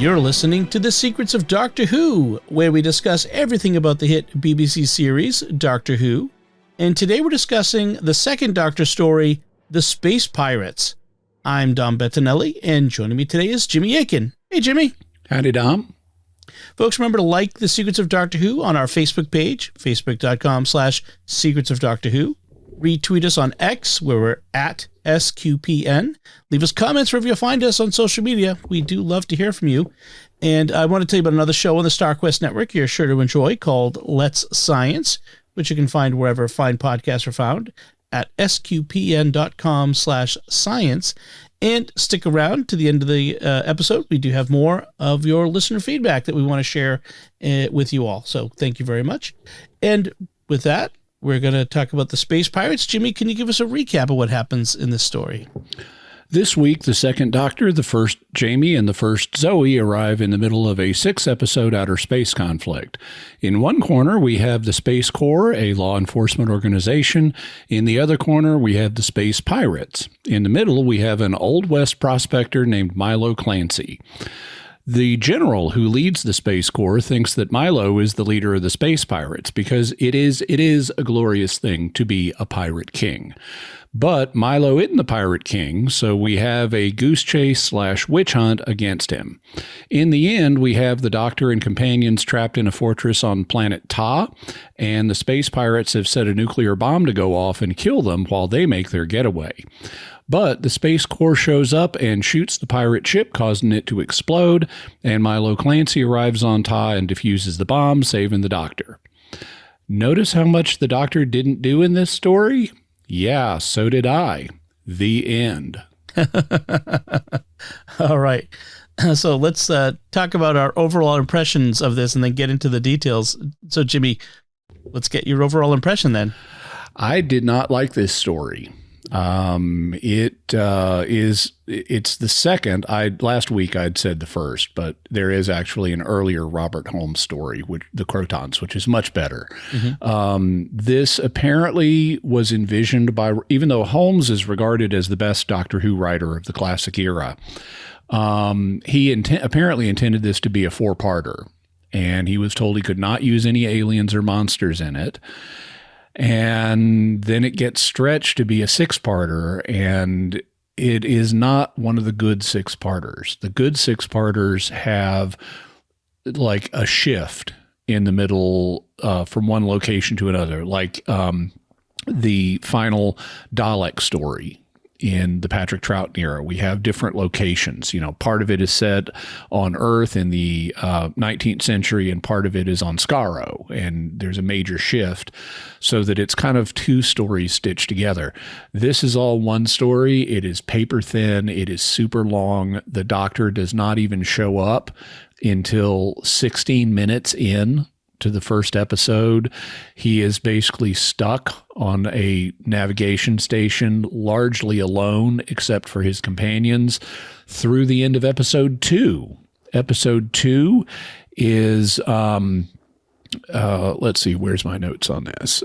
You're listening to The Secrets of Doctor Who, where we discuss everything about the hit BBC series, Doctor Who. And today we're discussing the second Doctor story, The Space Pirates. I'm Dom Bettinelli, and joining me today is Jimmy Akin. Hey, Jimmy. Howdy, Dom. Folks, remember to like The Secrets of Doctor Who on our Facebook page, facebook.com/Secrets of Doctor Who. Retweet us on X, where we're at SQPN. Leave us comments wherever you find us on social media. We do love to hear from you. And I want to tell you about another show on the StarQuest Network you're sure to enjoy called Let's Science, which you can find wherever fine podcasts are found at sqpn.com/science. And stick around to the end of the episode. We do have more of your listener feedback that we want to share with you all. So thank you very much. And with that, we're going to talk about the Space Pirates. Jimmy, can you give us a recap of what happens in this story? This week, the second Doctor, the first Jamie, and the first Zoe arrive in the middle of a 6-episode outer space conflict. In one corner, we have the Space Corps, a law enforcement organization. In the other corner, we have the Space Pirates. In the middle, we have an Old West prospector named Milo Clancy. The general who leads the Space Corps thinks that Milo is the leader of the Space Pirates because it is a glorious thing to be a pirate king. But Milo isn't the pirate king, so we have a goose chase / witch hunt against him. In the end, we have the Doctor and companions trapped in a fortress on planet Ta, and the Space Pirates have set a nuclear bomb to go off and kill them while they make their getaway. But the Space Corps shows up and shoots the pirate ship, causing it to explode, and Milo Clancy arrives on Ta and defuses the bomb, saving the Doctor. Notice how much the Doctor didn't do in this story? Yeah, so did I. The end. All right. So let's talk about our overall impressions of this and then get into the details. So, Jimmy, let's get your overall impression then. I did not like this story. It's the second. Last week I'd said the first, but there is actually an earlier Robert Holmes story, The Crotons, which is much better. Mm-hmm. This apparently was envisioned by, even though Holmes is regarded as the best Doctor Who writer of the classic era, he apparently intended this to be a 4-parter, and he was told he could not use any aliens or monsters in it. And then it gets stretched to be a 6-parter, and it is not one of the good 6-parters. The good 6-parters have like a shift in the middle from one location to another, like the final Dalek story in the Patrick Troughton era. We have different locations. You know, part of it is set on Earth in the 19th century, and part of it is on Skaro, and there's a major shift so that it's kind of 2 stories stitched together. This is all one story. It is paper thin. It is super long. The Doctor does not even show up until 16 minutes in to the first episode. He is basically stuck on a navigation station, largely alone, except for his companions, through the end of episode 2. Episode 2 is, let's see, where's my notes on this?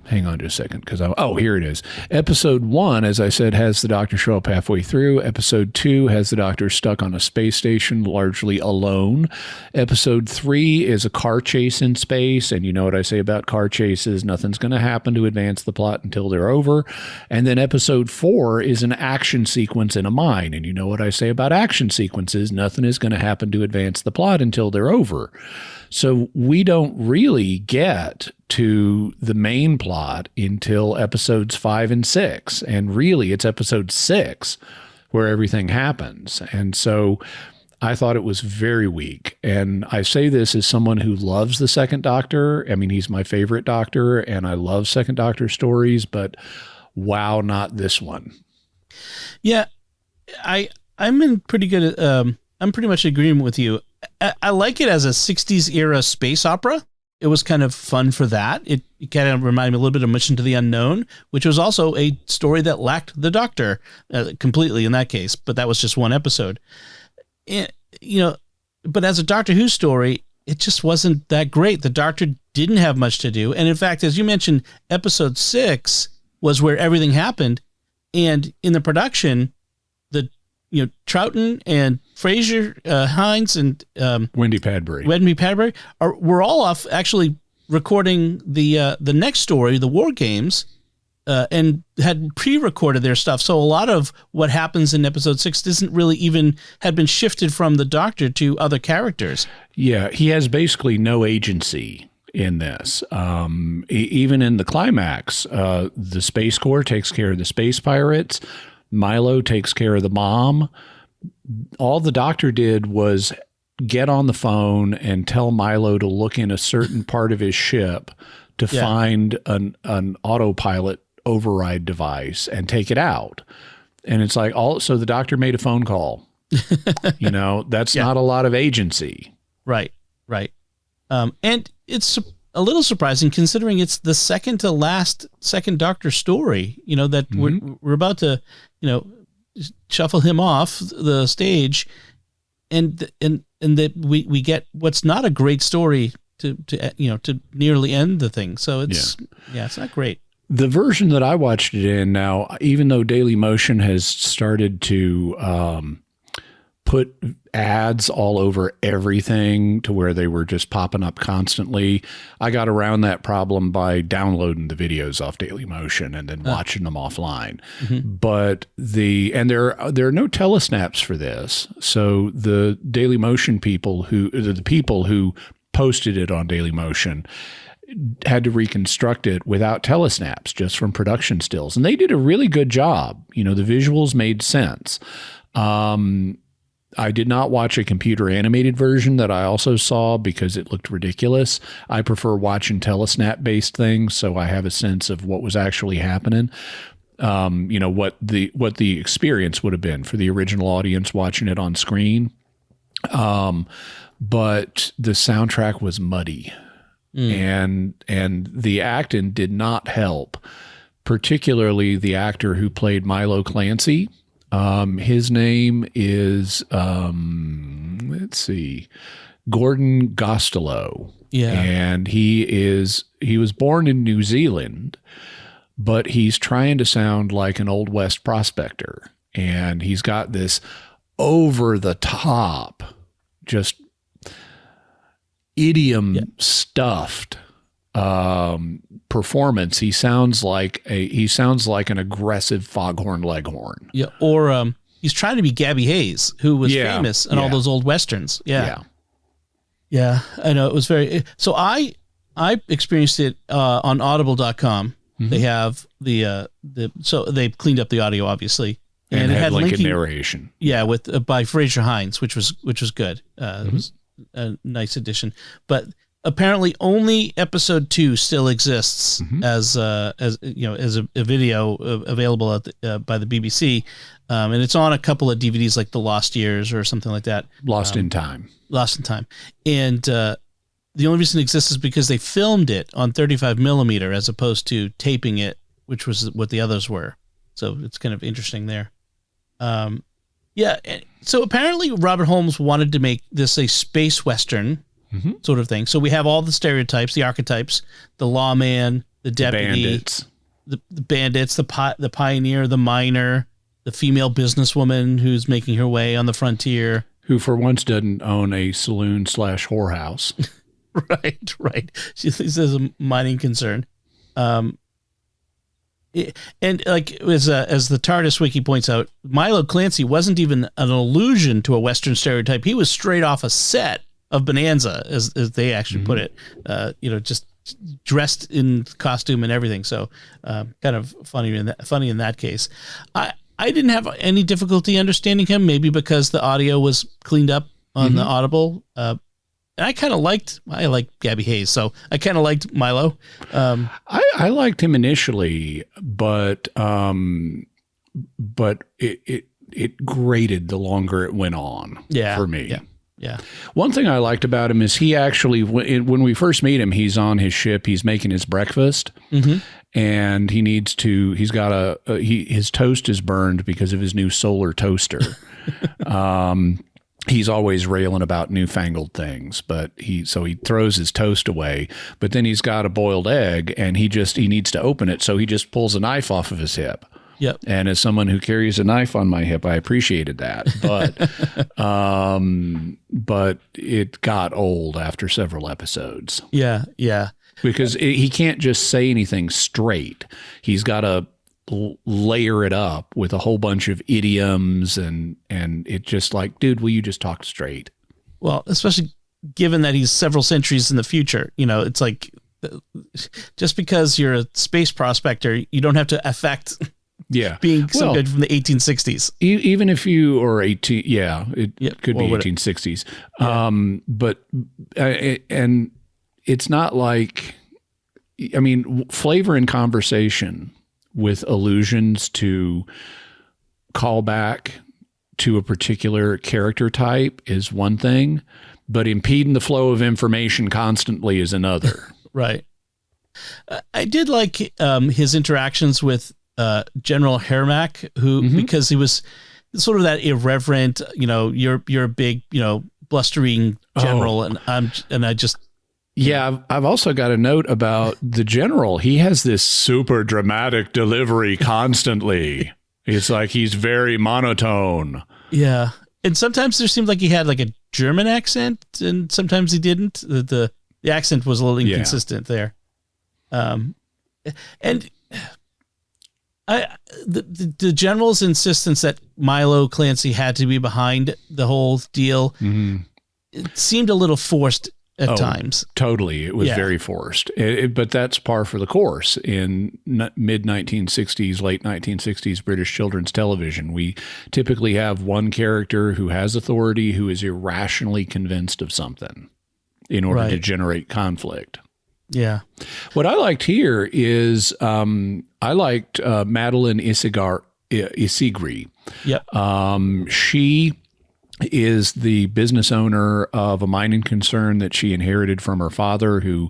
Hang on just a second, because here it is. Episode 1, as I said, has the Doctor show up halfway through. Episode 2 has the Doctor stuck on a space station, largely alone. Episode 3 is a car chase in space, and you know what I say about car chases. Nothing's going to happen to advance the plot until they're over. And then episode 4 is an action sequence in a mine, and you know what I say about action sequences. Nothing is going to happen to advance the plot until they're over. So we don't really get to the main plot until episodes 5 and 6. And really, it's episode 6 where everything happens. And so I thought it was very weak. And I say this as someone who loves the second Doctor. I mean, he's my favorite Doctor, and I love second Doctor stories, but wow, not this one. Yeah, I'm in pretty good, I'm pretty much in agreement with you. I like it as a 60s era space opera. It was kind of fun for that. It kind of reminded me a little bit of Mission to the Unknown, which was also a story that lacked the Doctor completely in that case, but that was just one episode. But as a Doctor Who story, it just wasn't that great. The Doctor didn't have much to do. And in fact, as you mentioned, episode 6 was where everything happened. And in the production, Troughton and Fraser Hines and Wendy Padbury were all off actually recording the next story, the War Games, and had pre-recorded their stuff. So a lot of what happens in episode 6 isn't really even had been shifted from the Doctor to other characters. Yeah, he has basically no agency in this. Even in the climax, the Space Corps takes care of the space pirates. Milo takes care of the mom. All the Doctor did was get on the phone and tell Milo to look in a certain part of his ship to find an autopilot override device and take it out. And it's like, so the Doctor made a phone call. That's not a lot of agency. Right. And it's a little surprising considering it's the second to last second Doctor story, that we're about to, shuffle him off the stage and that we get what's not a great story to nearly end the thing. So it's not great. The version that I watched it in now, even though Dailymotion has started to put ads all over everything to where they were just popping up constantly, I got around that problem by downloading the videos off Dailymotion and then watching them offline. Mm-hmm. But there are no telesnaps for this. So the Dailymotion people the people who posted it on Dailymotion had to reconstruct it without telesnaps, just from production stills. And they did a really good job. The visuals made sense. I did not watch a computer animated version that I also saw because it looked ridiculous. I prefer watching telesnap based things, so I have a sense of what was actually happening. What the experience would have been for the original audience watching it on screen. But the soundtrack was muddy. And the acting did not help, particularly the actor who played Milo Clancy. His name is, Gordon Gostelow. Yeah. And he was born in New Zealand, but he's trying to sound like an Old West prospector. And he's got this over the top, just idiom stuffed performance. He sounds like an aggressive foghorn leghorn. Yeah, or he's trying to be Gabby Hayes, who was famous in all those old westerns. Yeah, I know, it was very. So I experienced it on Audible.com. Mm-hmm. They have so they cleaned up the audio obviously, and it had Lincoln narration. Yeah, with by Fraser Hines, which was good. It was a nice addition, but apparently only episode 2 still exists as a video available at by the BBC, and it's on a couple of DVDs like The Lost Years or something like that. Lost in Time, and the only reason it exists is because they filmed it on 35 millimeter as opposed to taping it, which was what the others were. So it's kind of interesting there. So apparently Robert Holmes wanted to make this a space western sort of thing. So we have all the stereotypes, the archetypes, the lawman, the deputy, the bandits, the pioneer, the miner, the female businesswoman who's making her way on the frontier. Who for once doesn't own a saloon / whorehouse. Right. She says a mining concern. And like as the TARDIS wiki points out, Milo Clancy wasn't even an allusion to a Western stereotype. He was straight off a set of Bonanza, as they actually put it. Just dressed in costume and everything. So kind of funny in that case. I didn't have any difficulty understanding him, maybe because the audio was cleaned up on the Audible. And I liked Gabby Hayes, so I kind of liked Milo. I liked him initially, but it grated the longer it went on for me. Yeah. One thing I liked about him is he actually, when we first meet him, he's on his ship, he's making his breakfast, and his toast is burned because of his new solar toaster. he's always railing about newfangled things, but he throws his toast away, but then he's got a boiled egg and he needs to open it. So he just pulls a knife off of his hip. Yep. And as someone who carries a knife on my hip, I appreciated that, but it got old after several episodes. Yeah. Yeah. Because he can't just say anything straight. He's got to layer it up with a whole bunch of idioms and it just like, dude, will you just talk straight? Well, especially given that he's several centuries in the future, it's like just because you're a space prospector, you don't have to affect being some good from the 1860s. Even if you are 18, it could be 1860s. Yeah. And it's not like, I mean, flavor in conversation with allusions to call back to a particular character type is one thing, but impeding the flow of information constantly is another. Right. I did like his interactions with General Hermack, who because he was sort of that irreverent, you're a big, blustering general, and I just. Yeah, I've also got a note about the general. He has this super dramatic delivery constantly. It's like he's very monotone. Yeah. And sometimes there seemed like he had like a German accent, and sometimes he didn't. The accent was a little inconsistent there. And the general's insistence that Milo Clancy had to be behind the whole deal, it seemed a little forced at times. Totally. It was very forced. But that's par for the course in mid-1960s, late 1960s British children's television. We typically have one character who has authority who is irrationally convinced of something in order to generate conflict. Yeah. What I liked here is I liked Madeline Isigri. Yep. She is the business owner of a mining concern that she inherited from her father, who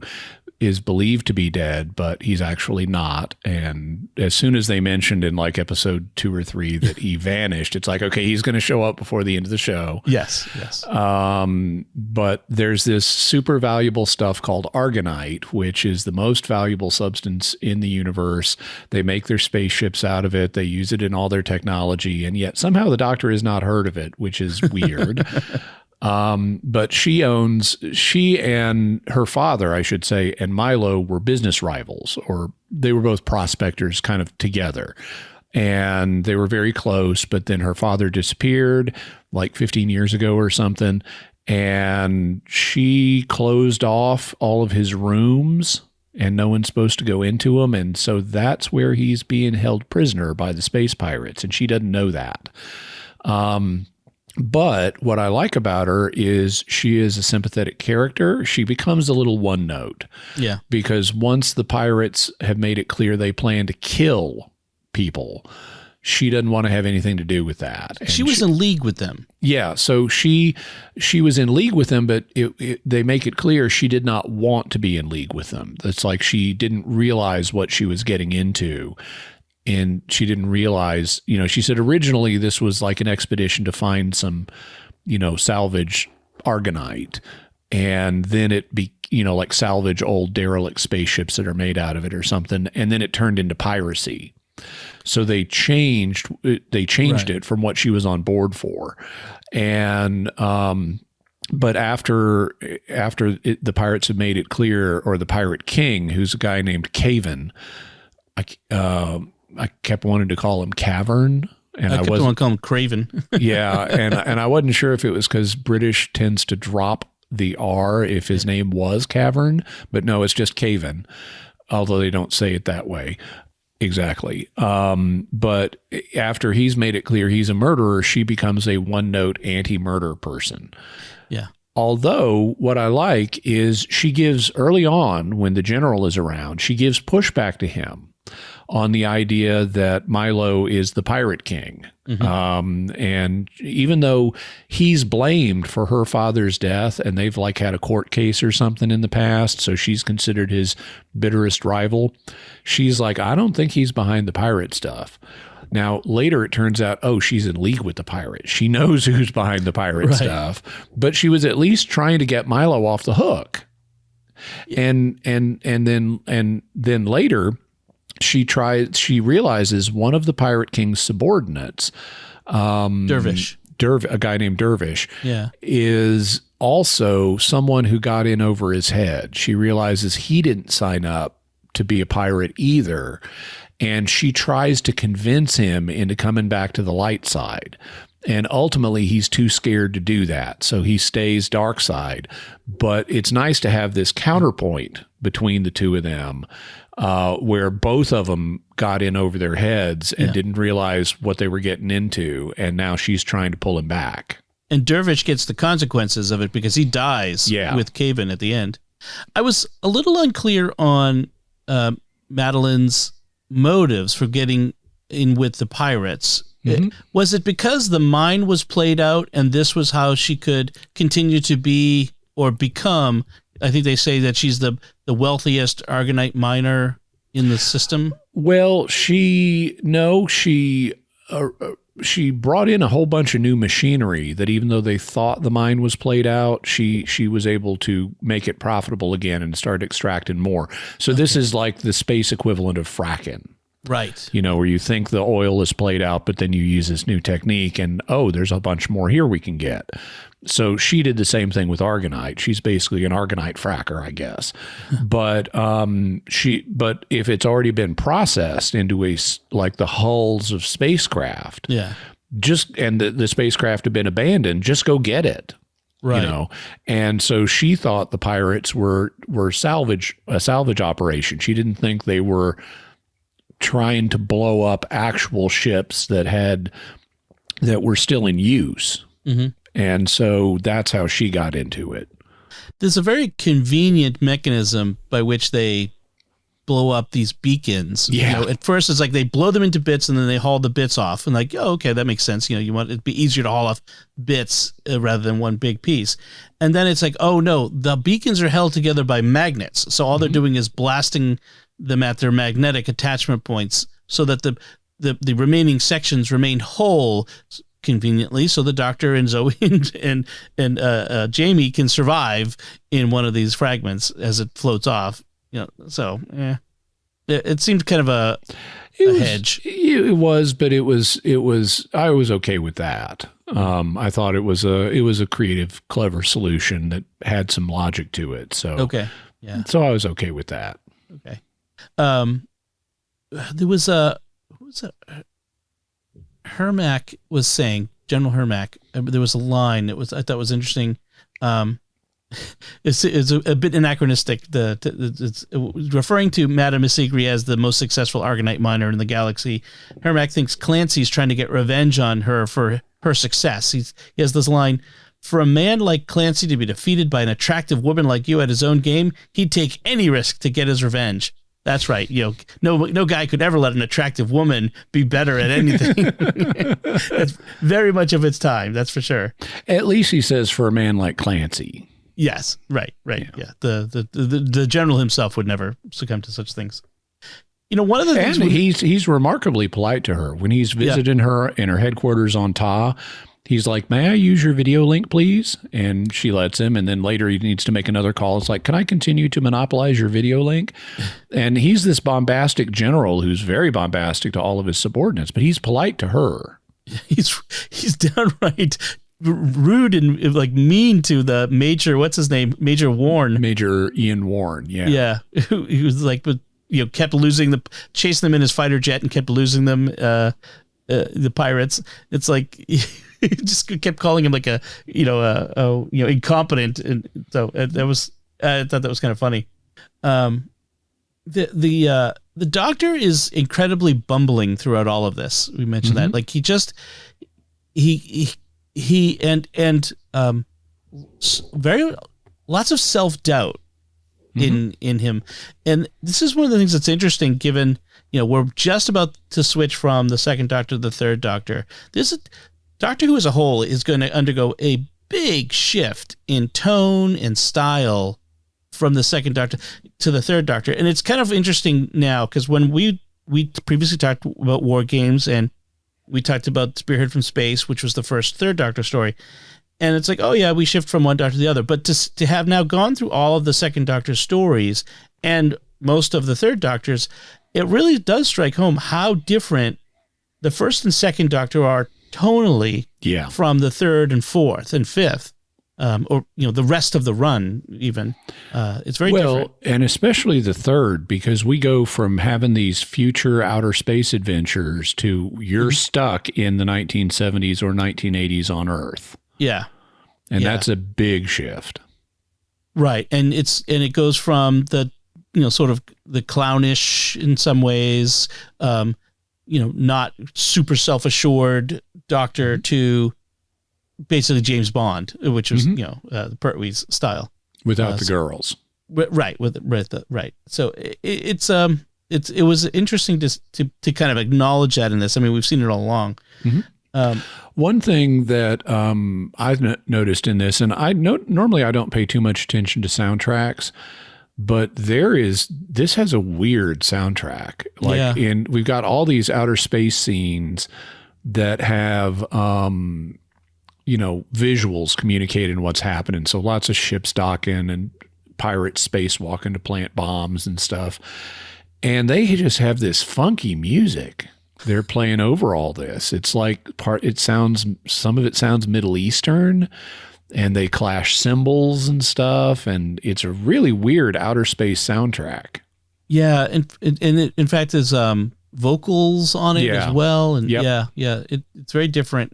is believed to be dead, but he's actually not. And as soon as they mentioned in like episode 2 or 3 that he vanished, it's like, okay, he's going to show up before the end of the show. Yes. But there's this super valuable stuff called argonite, which is the most valuable substance in the universe. They make their spaceships out of it. They use it in all their technology. And yet somehow the Doctor has not heard of it, which is weird. But she and her father, I should say, and Milo were business rivals, or they were both prospectors kind of together. And they were very close, but then her father disappeared like 15 years ago or something. And she closed off all of his rooms and no one's supposed to go into them. And so that's where he's being held prisoner by the space pirates. And she doesn't know that. But what I like about her is she is a sympathetic character. She becomes a little one note. Yeah. Because once the pirates have made it clear they plan to kill people, she doesn't want to have anything to do with that. And she was in league with them. Yeah. So she was in league with them, but they make it clear she did not want to be in league with them. It's like she didn't realize what she was getting into. And she didn't realize, she said originally this was like an expedition to find some, salvage argonite. And then it be, like salvage old derelict spaceships that are made out of it or something. And then it turned into piracy. So they changed it from what she was on board for. And, but after the pirates had made it clear, or the pirate king, who's a guy named Caven, I kept wanting to call him Cavern, and I kept wanting to call him Craven. Yeah, and I wasn't sure if it was because British tends to drop the R if his name was Cavern, but no, it's just Caven, although they don't say it that way exactly. But after he's made it clear he's a murderer, she becomes a one-note anti-murder person. Yeah. Although what I like is she gives early on, when the general is around, she gives pushback to him on the idea that Milo is the pirate king. And even though he's blamed for her father's death, and they've like had a court case or something in the past, so she's considered his bitterest rival, she's like, I don't think he's behind the pirate stuff. Now, later it turns out, oh, she's in league with the pirates. She knows who's behind the pirate stuff, but she was at least trying to get Milo off the hook. And then later she realizes one of the Pirate King's subordinates, Dervish, a guy named Dervish, is also someone who got in over his head. She realizes he didn't sign up to be a pirate either. And she tries to convince him into coming back to the light side. And ultimately, he's too scared to do that. So he stays dark side. But it's nice to have this counterpoint between the two of them, where both of them got in over their heads and didn't realize what they were getting into. And now she's trying to pull him back. And Dervish gets the consequences of it because he dies with Caven at the end. I was a little unclear on Madeline's motives for getting in with the pirates. Was it because the mine was played out and this was how she could continue to be or become? I think they say that she's the wealthiest Argonite miner in the system. Well, she brought in a whole bunch of new machinery that even though they thought the mine was played out, she was able to make it profitable again and start extracting more. So this is like the space equivalent of fracking. Right. Where you think the oil is played out, but then you use this new technique and, oh, there's a bunch more here we can get. So she did the same thing with Argonite. She's basically an Argonite fracker, I guess. But if it's already been processed into like the hulls of spacecraft, and the spacecraft have been abandoned, just go get it. Right. And so she thought the pirates were a salvage operation. She didn't think they were trying to blow up actual ships that were still in use. And so that's how she got into it. There's a very convenient mechanism by which they blow up these beacons. At first it's like they blow them into bits and then they haul the bits off and like, oh, okay, that makes sense. You want it to be easier to haul off bits rather than one big piece. And then it's like, oh no, the beacons are held together by magnets. So all they're doing is blasting them at their magnetic attachment points so that the remaining sections remain whole conveniently, so the Doctor and Zoe and Jamie can survive in one of these fragments as it floats off. It seemed kind of a hedge. It was, but it was. I was okay with that. I thought it was a creative, clever solution that had some logic to it. So so I was okay with that. Okay. There was Hermack was saying, General Hermack, there was a line I thought was interesting. It's a bit anachronistic. It's referring to Madame Isigri as the most successful Argonite miner in the galaxy. Hermack thinks Clancy's trying to get revenge on her for her success. He has this line: "For a man like Clancy to be defeated by an attractive woman like you at his own game, he'd take any risk to get his revenge." That's right. No guy could ever let an attractive woman be better at anything. That's very much of its time. That's for sure. At least he says for a man like Clancy. Yes. Right. Yeah. The general himself would never succumb to such things. One of the things. And he's remarkably polite to her when he's visiting her in her headquarters on Ta. He's like, "May I use your video link, please?" And she lets him. And then later he needs to make another call. It's like, "Can I continue to monopolize your video link?" And he's this bombastic general who's very bombastic to all of his subordinates, but he's polite to her. He's downright rude and like mean to the Major. What's his name? Major Warren. Major Ian Warren. Yeah. Yeah. He was like, kept chasing them in his fighter jet and kept losing them. The pirates. It's like. He just kept calling him like a incompetent, and so that was I thought that was kind of funny. The Doctor is incredibly bumbling throughout all of this. We mentioned that, like very lots of self-doubt in him, and this is one of the things that's interesting. Given we're just about to switch from the second Doctor to the third Doctor. Doctor Who as a whole is going to undergo a big shift in tone and style from the second Doctor to the third Doctor. And it's kind of interesting now because when we previously talked about War Games and we talked about Spearhead from Space, which was the first Third Doctor story. And it's like, oh yeah, we shift from one Doctor to the other. But to have now gone through all of the Second Doctor stories and most of the Third Doctors, it really does strike home how different the first and Second Doctor are tonally from the third and fourth and fifth. Or the rest of the run, even it's very different. And especially the third, because we go from having these future outer space adventures to you're stuck in the 1970s or 1980s on Earth. Yeah, and that's a big shift, right? And it goes from the sort of the clownish in some ways, not super self-assured Doctor to basically James Bond, which was the Pertwee's style without the girls, right? Right. So it was interesting to kind of acknowledge that in this. I mean, we've seen it all along. One thing that I've noticed in this, and normally I don't pay too much attention to soundtracks, but this has a weird soundtrack. We've got all these outer space scenes that have visuals communicating what's happening. So lots of ships docking and pirates spacewalking to plant bombs and stuff. And they just have this funky music they're playing over all this. It's like some of it sounds Middle Eastern, and they clash cymbals and stuff. And it's a really weird outer space soundtrack. Yeah. And it, in fact, there's vocals on it as well. And it's very different.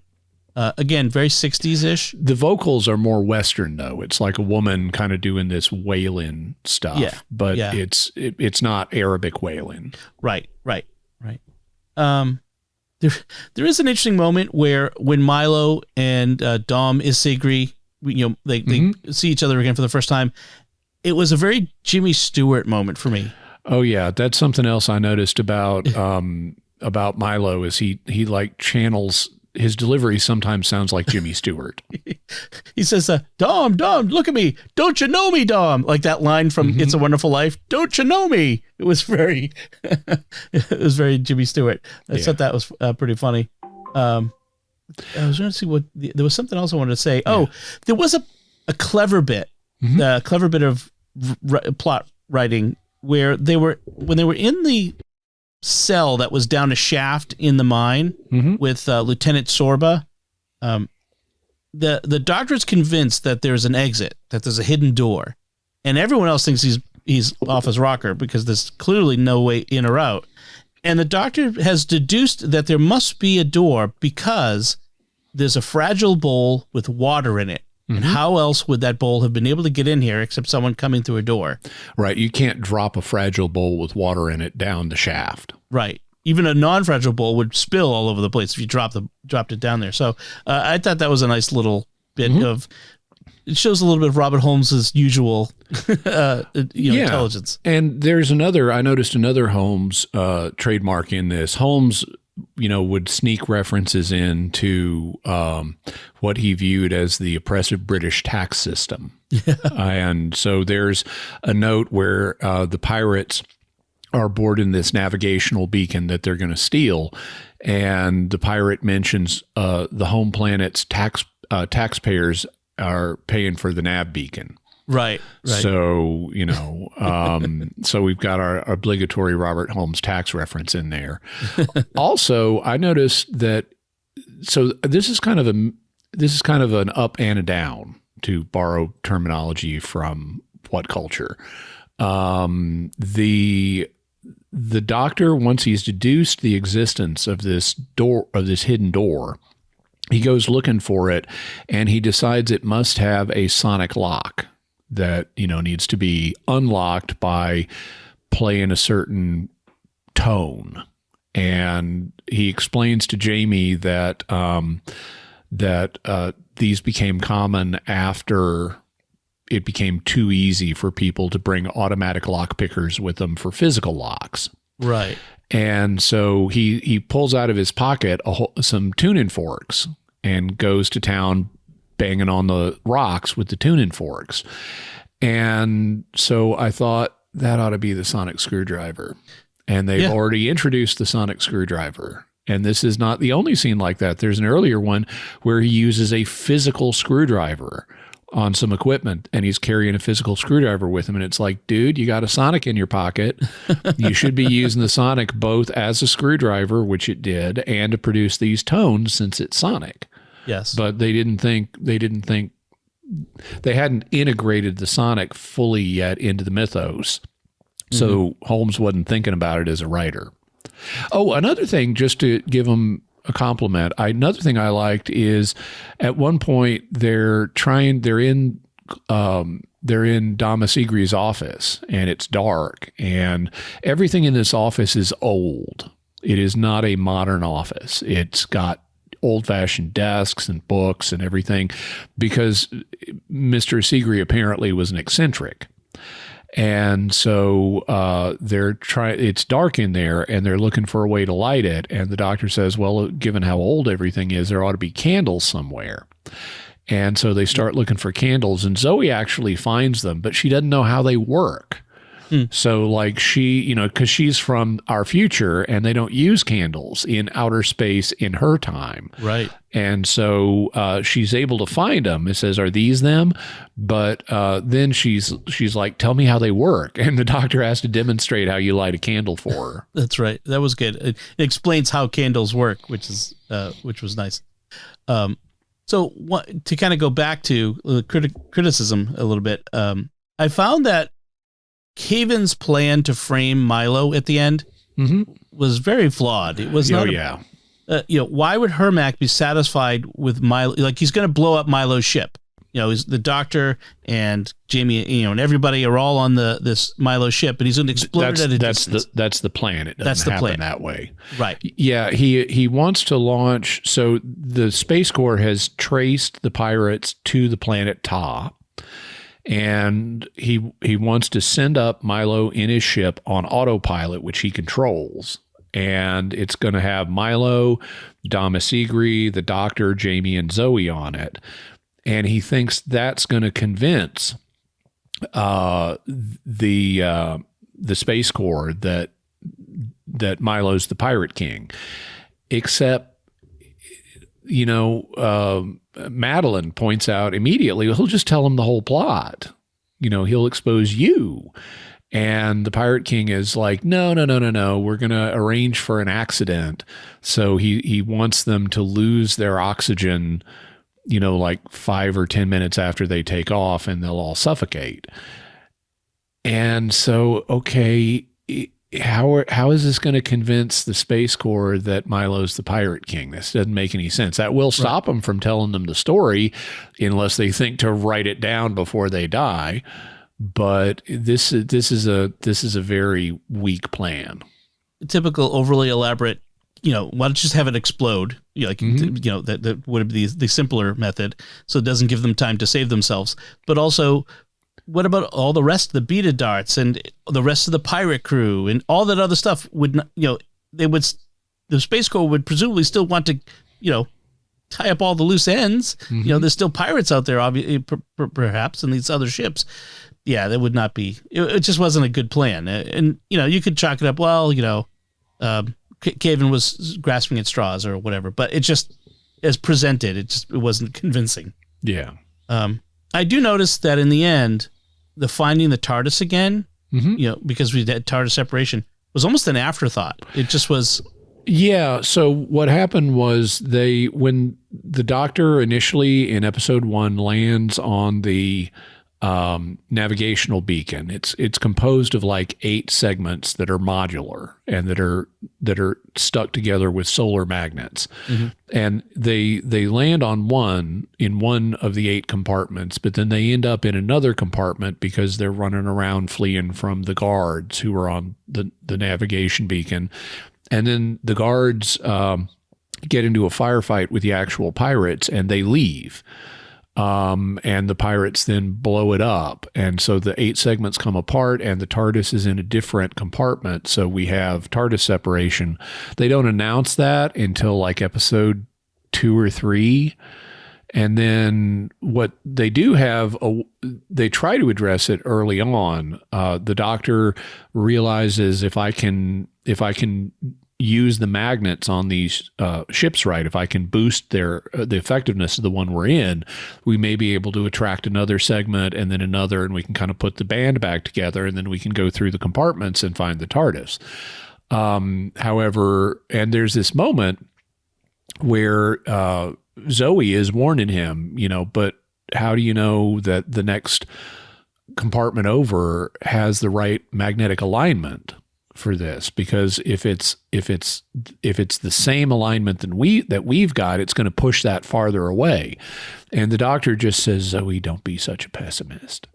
Again, very 60s-ish. The vocals are more Western, though. It's like a woman kind of doing this wailing stuff, but it's not Arabic wailing. Right. There is an interesting moment when Milo and Dom Isigri, they see each other again for the first time. It was a very Jimmy Stewart moment for me. Oh yeah, that's something else I noticed about Milo is he like channels. His delivery sometimes sounds like Jimmy Stewart. He says, Dom, look at me. Don't you know me, Dom? Like that line from It's a Wonderful Life. Don't you know me? It was very Jimmy Stewart. I thought that was pretty funny. I was trying to see there was something else I wanted to say. Yeah. Oh, there was a clever bit, a clever bit of plot writing where when they were in the cell that was down a shaft in the mine with Lieutenant Sorba. The Doctor is convinced that there's an exit, that there's a hidden door, and everyone else thinks he's off his rocker because there's clearly no way in or out. And the Doctor has deduced that there must be a door because there's a fragile bowl with water in it. And how else would that bowl have been able to get in here except someone coming through a door? Right. You can't drop a fragile bowl with water in it down the shaft. Right. Even a non-fragile bowl would spill all over the place if you dropped it down there. So I thought that was a nice little bit of. It shows a little bit of Robert Holmes's usual, intelligence. And there's I noticed another Holmes trademark in this. Holmes, would sneak references into what he viewed as the oppressive British tax system. Yeah. And so there's a note where the pirates are boarding this navigational beacon that they're going to steal. And the pirate mentions the home planet's taxpayers are paying for the nav beacon. Right. So, so we've got our obligatory Robert Holmes tax reference in there. Also, I noticed that, so this is kind of an up and a down, to borrow terminology from What Culture. The Doctor, once he's deduced the existence of this hidden door, he goes looking for it, and he decides it must have a sonic lock that, needs to be unlocked by playing a certain tone. And he explains to Jamie that these became common after it became too easy for people to bring automatic lock pickers with them for physical locks. Right. And so he pulls out of his pocket some tuning forks and goes to town banging on the rocks with the tuning forks. And so I thought that ought to be the sonic screwdriver. And they've already introduced the sonic screwdriver. And this is not the only scene like that. There's an earlier one where he uses a physical screwdriver on some equipment, and he's carrying a physical screwdriver with him. And it's like, dude, you got a Sonic in your pocket. You should be using the Sonic both as a screwdriver, which it did, and to produce these tones since it's Sonic. Yes. But they hadn't integrated the Sonic fully yet into the mythos. So Holmes wasn't thinking about it as a writer. Oh, another thing, just to give him a compliment, another thing I liked is at one point they're in Dama Sigri's office, and it's dark, and everything in this office is old. It is not a modern office. It's got old-fashioned desks and books and everything, because Mr. Sigri apparently was an eccentric. And so it's dark in there, and they're looking for a way to light it. And the doctor says, well, given how old everything is, there ought to be candles somewhere. And so they start looking for candles, and Zoe actually finds them, but she doesn't know how they work. So like she, because she's from our future, and they don't use candles in outer space in her time. Right. And so she's able to find them. It says, are these them? But then she's like, tell me how they work. And the doctor has to demonstrate how you light a candle for her. That's right. That was good. It explains how candles work, which was nice. So to kind of go back to criticism a little bit, I found that Caven's plan to frame Milo at the end was very flawed. It was not. Why would Hermack be satisfied with Milo? Like, he's going to blow up Milo's ship. The doctor and Jamie, and everybody are all on this Milo ship, and he's going to explode it at a distance. That's the plan. It doesn't happen that way. Right. Yeah, he wants to launch. So the Space Corps has traced the pirates to the planet Ta. And he wants to send up Milo in his ship on autopilot, which he controls. And it's going to have Milo, Dama Sigri, the doctor, Jamie, and Zoe on it. And he thinks that's going to convince the Space Corps that Milo's the Pirate King. Except, Madeline points out immediately, he'll just tell him the whole plot. He'll expose you. And the Pirate King is like, no. We're going to arrange for an accident. So he wants them to lose their oxygen, like 5 or 10 minutes after they take off, and they'll all suffocate. And so, okay, how is this going to convince the Space Corps that Milo's the Pirate King? This doesn't make any sense. That will stop them from telling them the story, unless they think to write it down before they die. But this is a very weak plan. Typical overly elaborate. Why don't you just have it explode? That would be the simpler method, so it doesn't give them time to save themselves. But also, what about all the rest of the beta darts and the rest of the pirate crew and all that other stuff? The Space Corps would presumably still want to, tie up all the loose ends. There's still pirates out there, obviously, perhaps, in these other ships. Yeah, that would not be. It just wasn't a good plan. And you could chalk it up. Well, Caven was grasping at straws or whatever. But it just, as presented, it wasn't convincing. Yeah. I do notice that in the end, the finding the TARDIS again, because we had TARDIS separation, was almost an afterthought. It just was. Yeah. So what happened was when the Doctor initially in episode 1 lands on the navigational beacon, it's composed of like 8 segments that are modular and that are stuck together with solar magnets. And they land on one of the 8 compartments, but then they end up in another compartment because they're running around fleeing from the guards who are on the navigation beacon. And then the guards get into a firefight with the actual pirates, and they leave. And the pirates then blow it up. And so the 8 segments come apart, and the TARDIS is in a different compartment. So we have TARDIS separation. They don't announce that until like episode 2 or 3. And then what they do have, they try to address it early on. The Doctor realizes if I can use the magnets on these ships right, if I can boost the effectiveness of the one we're in, we may be able to attract another segment and then another, and we can kind of put the band back together, and then we can go through the compartments and find the TARDIS. However, and there's this moment where Zoe is warning him, but how do you know that the next compartment over has the right magnetic alignment for this? Because if it's the same alignment that we've got, it's going to push that farther away. And the Doctor just says, Zoe, don't be such a pessimist.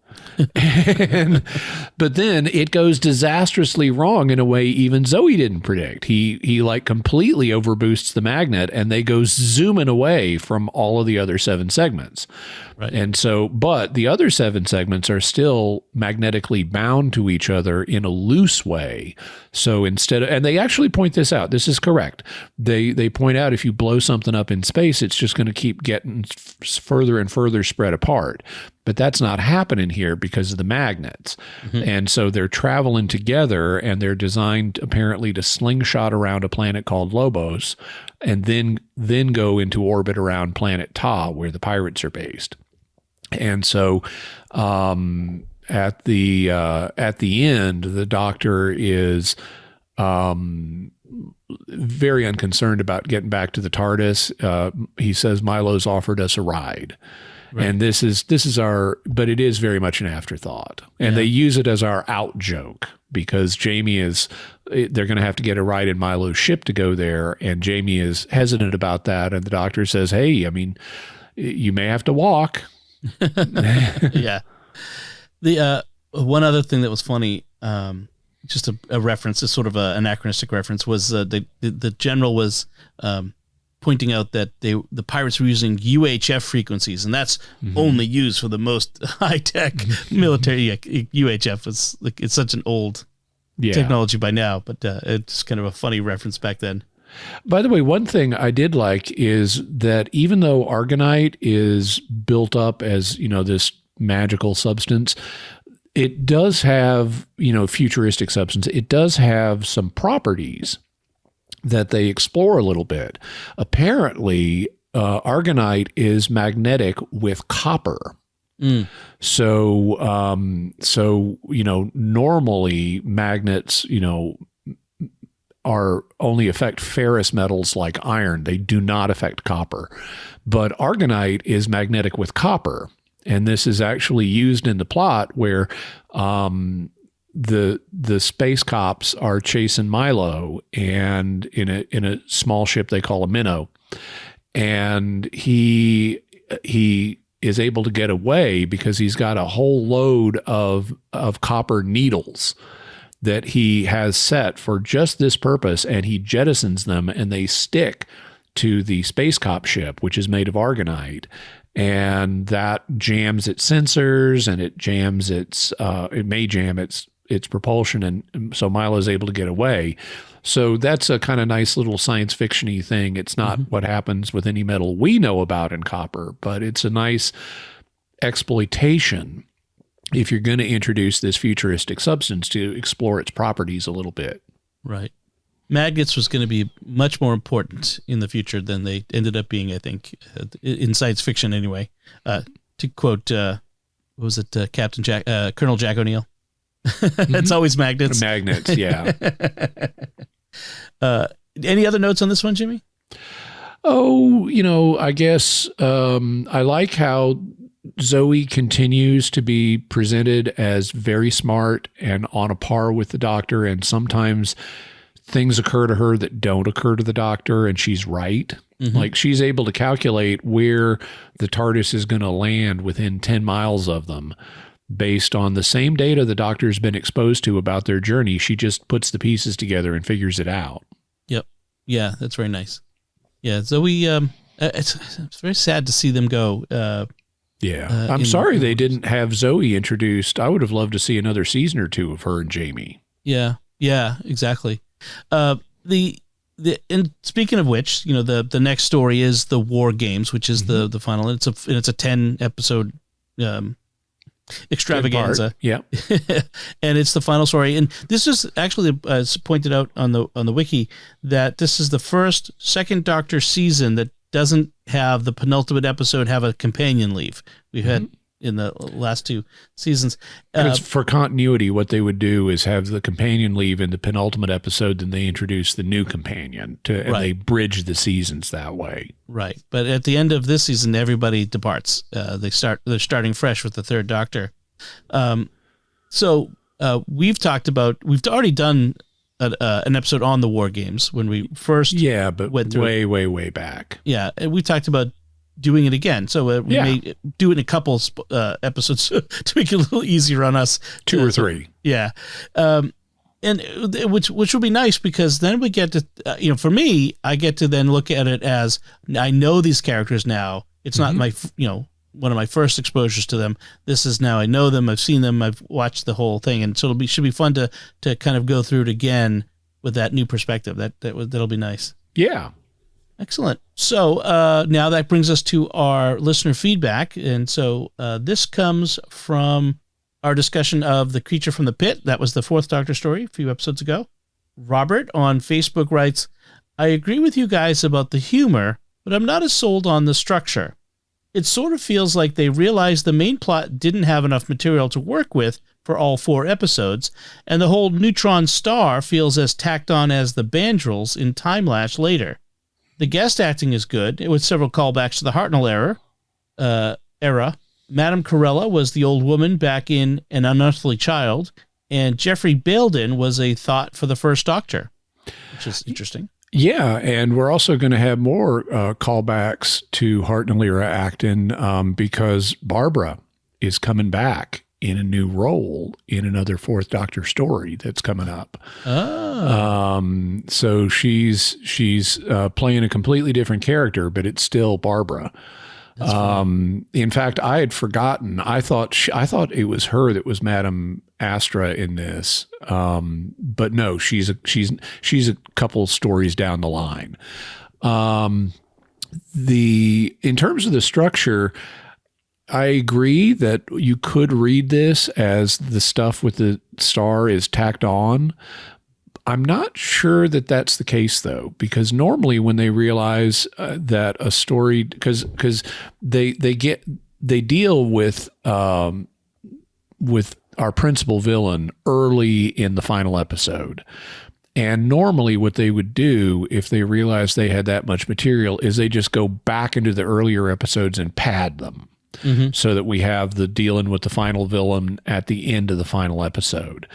But then it goes disastrously wrong in a way even Zoe didn't predict. He like completely overboosts the magnet, and they go zooming away from all of the other 7 segments. Right. And so, but the other 7 segments are still magnetically bound to each other in a loose way. So instead of, and they actually point this out, this is correct. They point out if you blow something up in space, it's just going to keep getting further and further spread apart. But that's not happening here because of the magnets. Mm-hmm. And so they're traveling together, and they're designed apparently to slingshot around a planet called Lobos and then go into orbit around planet Ta, where the pirates are based. And so at the end, the Doctor is very unconcerned about getting back to the TARDIS. He says Milo's offered us a ride. Right. And this is our, but it is very much an afterthought. And they use it as our out joke because they're going to have to get a ride in Milo's ship to go there. And Jamie is hesitant about that. And the Doctor says, hey, I mean, you may have to walk. Yeah. The one other thing that was funny, just a reference, a sort of an anachronistic reference, was the general was pointing out that the pirates were using UHF frequencies, and that's only used for the most high-tech military. UHF is it's such an old technology by now, but it's kind of a funny reference back then. By the way, one thing I did like is that even though Argonite is built up as, this magical substance, it does have, futuristic substance. It does have some properties that they explore a little bit. Apparently, Argonite is magnetic with copper. Mm. So, normally magnets, are only affect ferrous metals like iron. They do not affect copper. But Argonite is magnetic with copper. And this is actually used in the plot where the space cops are chasing Milo, and in a small ship they call a minnow. And he is able to get away because he's got a whole load of copper needles that he has set for just this purpose, and he jettisons them, and they stick to the space cop ship, which is made of Argonite, and that jams its sensors, and it jams it may jam its propulsion, and so Milo's able to get away. So that's a kind of nice little science fiction-y thing. It's not what happens with any metal we know about in copper, but it's a nice exploitation if you're going to introduce this futuristic substance to explore its properties a little bit. Right. Magnets was going to be much more important in the future than they ended up being, I think, in science fiction anyway. To quote, what was it, Colonel Jack O'Neill? It's always magnets. Magnets, yeah. Any other notes on this one, Jimmy? Oh, I guess I like how Zoe continues to be presented as very smart and on a par with the Doctor, and sometimes things occur to her that don't occur to the Doctor, and she's right. Mm-hmm. Like, she's able to calculate where the TARDIS is going to land within 10 miles of them based on the same data the Doctor's been exposed to about their journey. She just puts the pieces together and figures it out. Yep. Yeah, that's very nice. Yeah, Zoe, it's very sad to see them go. I'm sorry they didn't have Zoe introduced. I would have loved to see another season or two of her and Jamie. Yeah, exactly. And speaking of which, the next story is the War Games, which is the final. It's a 10 episode extravaganza. Yeah. And it's the final story. And this is actually, as pointed out on the wiki, that this is the second Doctor season that doesn't have the penultimate episode have a companion leave. We've had in the last two seasons. Because for continuity, what they would do is have the companion leave in the penultimate episode, then they introduce the new companion and they bridge the seasons that way. Right. But at the end of this season, everybody departs. They're starting fresh with the third Doctor. So we've already done an episode on the War Games when we first but went through way back. Yeah, and we talked about doing it again. So we may do it in a couple episodes to make it a little easier on us. 2 or 3. Yeah. And which will be nice because then we get to, for me, I get to then look at it as I know these characters now. It's not my, one of my first exposures to them. This is now I know them. I've seen them. I've watched the whole thing. And so should be fun to kind of go through it again with that new perspective. That'll be nice. Yeah. Excellent. So now that brings us to our listener feedback. And so this comes from our discussion of The Creature from the Pit. That was the fourth Doctor story a few episodes ago. Robert on Facebook writes, I agree with you guys about the humor, but I'm not as sold on the structure. It sort of feels like they realized the main plot didn't have enough material to work with for all 4 episodes, and the whole neutron star feels as tacked on as the Bandrels in Time Lash later. The guest acting is good, with several callbacks to the Hartnell era. Madame Corella was the old woman back in An Unearthly Child, and Jeffrey Belden was a thought for the first Doctor, which is interesting. Yeah, and we're also going to have more callbacks to Hartnell era acting because Barbara is coming back in a new role in another fourth Doctor story that's coming up. Oh. So she's playing a completely different character, but it's still Barbara. In fact, I had forgotten. I thought it was her that was Madame Astra in this, but no, she's a couple stories down the line. In terms of the structure, I agree that you could read this as the stuff with the star is tacked on. I'm not sure that that's the case, though, because normally when they realize that a story, because they deal with our principal villain early in the final episode. And normally what they would do if they realized they had that much material is they just go back into the earlier episodes and pad them. Mm-hmm. So that we have the dealing with the final villain at the end of the final episode.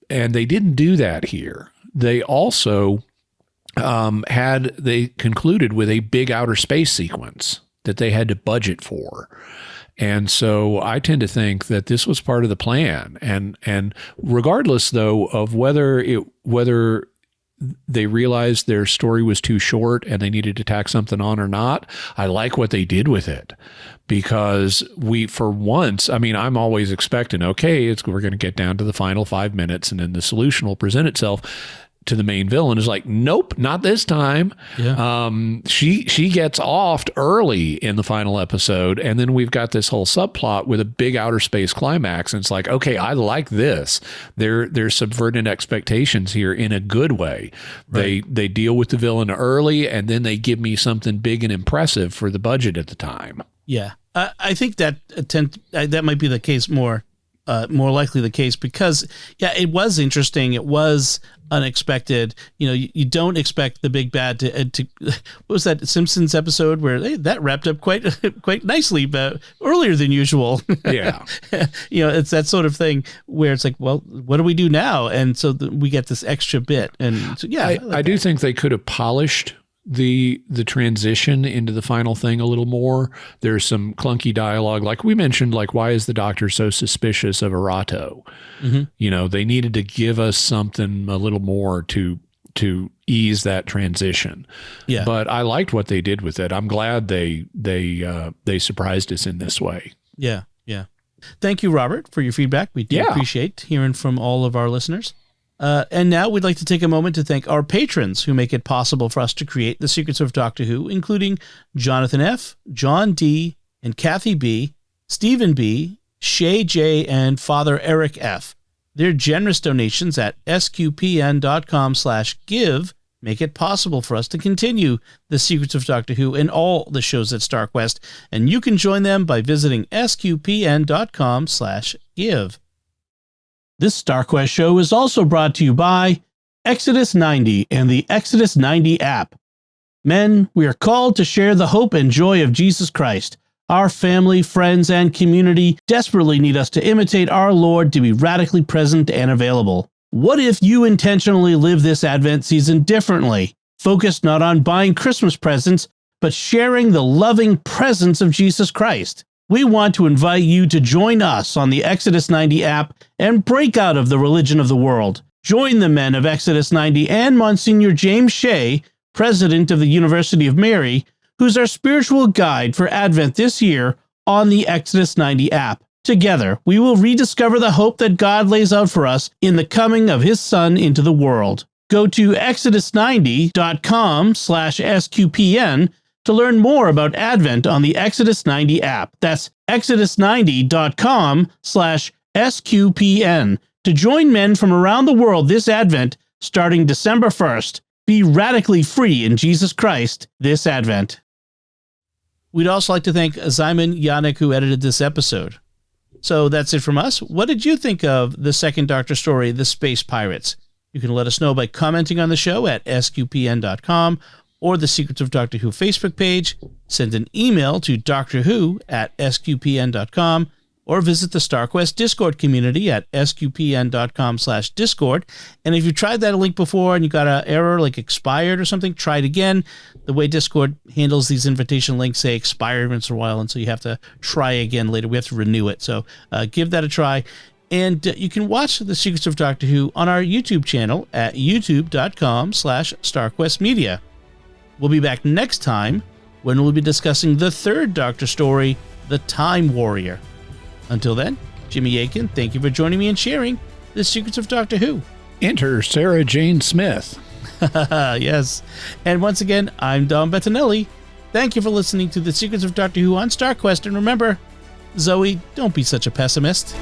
And they didn't do that here. They also they concluded with a big outer space sequence that they had to budget for. And so I tend to think that this was part of the plan. And regardless, though, of whether they realized their story was too short and they needed to tack something on or not, I like what they did with it. Because for once, I mean, I'm always expecting, okay, we're going to get down to the final 5 minutes and then the solution will present itself to the main villain. Is like, nope, not this time. Yeah. She gets offed early in the final episode, and then we've got this whole subplot with a big outer space climax, and it's like, okay, I like this. They're subverting expectations here in a good way. Right. They deal with the villain early, and then they give me something big and impressive for the budget at the time. Yeah, I think that that might be the case more likely the case because, it was interesting. It was unexpected. You don't expect the big bad to what was that Simpsons episode where that wrapped up quite nicely, but earlier than usual. Yeah. It's that sort of thing where it's like, well, what do we do now? And so we get this extra bit. And so, I do think they could have polished the transition into the final thing a little more. There's some clunky dialogue, like we mentioned, like why is the Doctor so suspicious of Arato? Mm-hmm. They needed to give us something a little more to ease that transition. Yeah, but I liked what they did with it. I'm glad they surprised us in this way. Yeah. Thank you, Robert, for your feedback. We do appreciate hearing from all of our listeners. And now we'd like to take a moment to thank our patrons who make it possible for us to create the Secrets of Doctor Who, including Jonathan F., John D., and Kathy B., Stephen B., Shay J., and Father Eric F. Their generous donations at sqpn.com/give make it possible for us to continue The Secrets of Doctor Who and all the shows at StarQuest, and you can join them by visiting sqpn.com/give. This StarQuest show is also brought to you by Exodus 90 and the Exodus 90 app. Men, we are called to share the hope and joy of Jesus Christ. Our family, friends, and community desperately need us to imitate our Lord to be radically present and available. What if you intentionally live this Advent season differently, focused not on buying Christmas presents, but sharing the loving presence of Jesus Christ? We want to invite you to join us on the Exodus 90 app and break out of the religion of the world. Join the men of Exodus 90 and Monsignor James Shea, president of the University of Mary, who's our spiritual guide for Advent this year on the Exodus 90 app. Together, we will rediscover the hope that God lays out for us in the coming of His Son into the world. Go to exodus90.com/SQPN to learn more about Advent on the Exodus 90 app. That's exodus90.com/SQPN to join men from around the world this Advent starting December 1st. Be radically free in Jesus Christ this Advent. We'd also like to thank Zyman Yannick, who edited this episode. So that's it from us. What did you think of the second Doctor story, The Space Pirates? You can let us know by commenting on the show at sqpn.com or the Secrets of Doctor Who Facebook page. Send an email to drwho@sqpn.com or visit the StarQuest Discord community at sqpn.com/Discord. And if you tried that link before and you got an error like expired or something, try it again. The way Discord handles these invitation links say expired once in a while, and so you have to try again later. We have to renew it. So give that a try. And you can watch The Secrets of Doctor Who on our YouTube channel at youtube.com/StarQuestMedia. We'll be back next time when we'll be discussing the third Doctor story, The Time Warrior. Until then, Jimmy Akin, thank you for joining me and sharing The Secrets of Doctor Who. Enter Sarah Jane Smith. Yes. And once again, I'm Don Bettinelli. Thank you for listening to The Secrets of Doctor Who on StarQuest. And remember, Zoe, don't be such a pessimist.